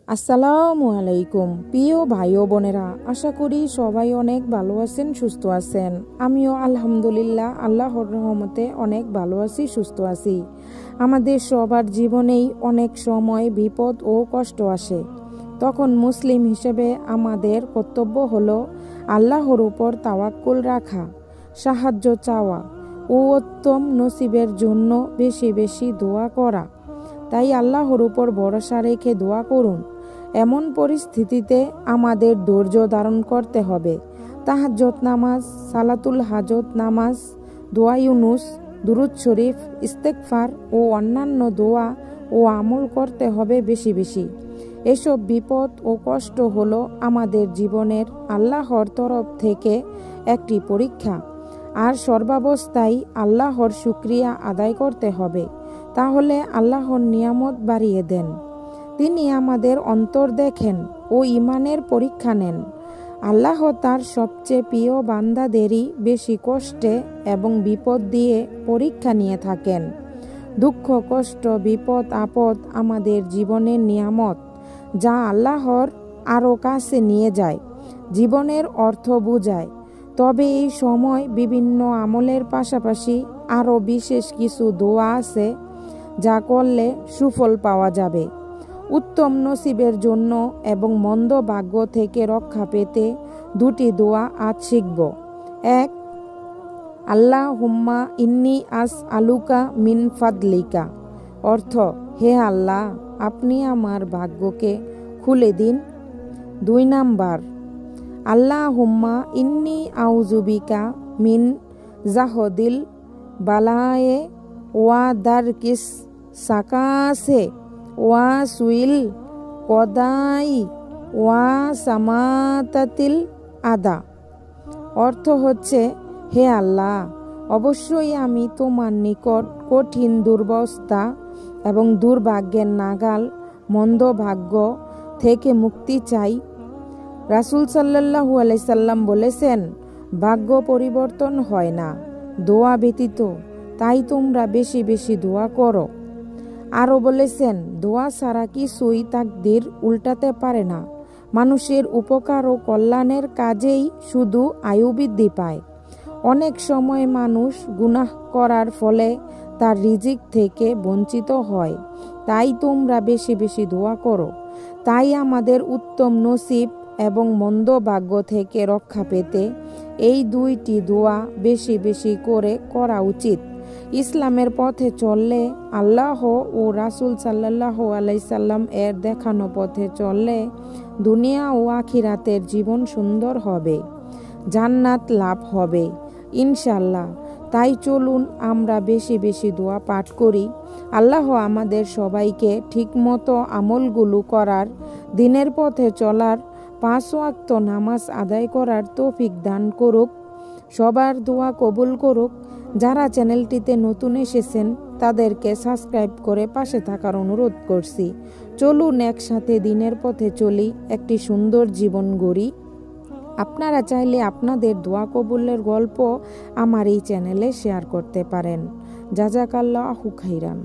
আসসালামু আলাইকুম প্রিয় ভাই ও বোনেরা, আশা করি সবাই অনেক ভালো আছেন, সুস্থ আছেন। আমিও আলহামদুলিল্লাহ আল্লাহর রহমতে অনেক ভালো আছি, সুস্থ আছি। আমাদের সবার জীবনেই অনেক সময় বিপদ ও কষ্ট আসে। তখন মুসলিম হিসেবে আমাদের কর্তব্য হলো আল্লাহর উপর তাওয়াক্কুল রাখা, সাহায্য চাওয়া ও উত্তম নসিবের জন্য বেশি বেশি দোয়া করা। তাই আল্লাহর উপর ভরসা রেখে দোয়া করুন। এমন পরিস্থিতিতে আমাদের ধৈর্য ধারণ করতে হবে। তাহাজ্জুদ নামাজ, সালাতুল হাজত নামাজ, দোয়া ইউনুস, দুরূদ শরীফ, ইস্তেগফার ও অন্যান্য দোয়া ও আমল করতে হবে বেশি বেশি। এসব বিপদ ও কষ্ট হলো আমাদের জীবনের আল্লাহর তরফ থেকে একটি পরীক্ষা। আর সর্বাবস্থায় আল্লাহর শুকরিয়া আদায় করতে হবে, তাহলে আল্লাহর নিয়ামত বাড়িয়ে দেন। তিনি আমাদের অন্তর দেখেন ও ঈমানের পরীক্ষা নেন। আল্লাহ তার সবচেয়ে প্রিয় বান্দাদেরই বেশি কষ্টে এবং বিপদ দিয়ে পরীক্ষা নিয়ে থাকেন। দুঃখ, কষ্ট, বিপদ, আপদ আমাদের জীবনের নিয়ামত, যা আল্লাহর আরও কাছে নিয়ে যায়, জীবনের অর্থ বুঝায়। তবে এই সময় বিভিন্ন আমলের পাশাপাশি আরও বিশেষ কিছু দোয়া আছে যা করলে সুফল পাওয়া যাবে। উত্তম নসিবের জন্য এবং মন্দ ভাগ্য থেকে রক্ষা পেতে দুটি দোয়া আজ শিখব। 1. আল্লাহুম্মা ইন্নী আসআলুকা মিন ফাদলিকা, অর্থ হে আল্লাহ, আপনি আমার ভাগ্যকে খুলে দিন। 2 নাম্বার, আল্লাহুম্মা ইন্নী আউযুবিকা মিন জাহদিল বালায়ে ওয়া দারকিস সাকাসে ওয়া সুইল কদাই ওয়া সামাতাতিল আদা, অর্থ হচ্ছে হে আল্লাহ, অবশ্যই আমি তোমার নিকট কঠিন দুরবস্থা এবং দুর্ভাগ্যের নাগাল মন্দ ভাগ্য থেকে মুক্তি চাই। রাসূল সাল্লাল্লাহু আলাইহি সাল্লাম বলেছেন, ভাগ্য পরিবর্তন হয় না দোয়া ব্যতীত, তাই তোমরা বেশি বেশি দোয়া করো। আরও বলেছেন, দোয়া ছাড়া কিছুই তাকদীর উল্টাতে পারে না। মানুষের উপকার ও কল্যাণের কাজেই শুধু আয়ু বৃদ্ধি পায়। অনেক সময় মানুষ গুনাহ করার ফলে তার রিজিক থেকে বঞ্চিত হয়। তাই তোমরা বেশি বেশি দোয়া করো। তাই আমাদের উত্তম নসিব এবং মন্দ ভাগ্য থেকে রক্ষা পেতে এই দুইটি দোয়া বেশি বেশি করে করা উচিত। ইসলামের পথে চললে, আল্লাহ ও রাসূল সাল্লাল্লাহু আলাইহি সাল্লাম এর দেখানো পথে চললে দুনিয়া ও আখিরাতের জীবন সুন্দর হবে, জান্নাত লাভ হবে ইনশাআল্লাহ। তাই চলুন আমরা বেশি বেশি দোয়া পাঠ করি। আল্লাহ আমাদের সবাইকে ঠিকমতো আমলগুলো করার, দিনের পথে চলার, 5 ওয়াক্ত নামাজ আদায় করার তৌফিক দান করুক। সবার দোয়া কবুল করুক। যারা চ্যানেলটিতে নতুন এসেছেন তাদেরকে সাবস্ক্রাইব করে পাশে থাকার অনুরোধ করছি। চলুন একসাথে দিনের পথে চলি, একটি সুন্দর জীবন গড়ি। আপনারা চাইলে আপনাদের দোয়া কবুলের গল্প আমার এই চ্যানেলে শেয়ার করতে পারেন। জাযাকাল্লাহু খাইরান।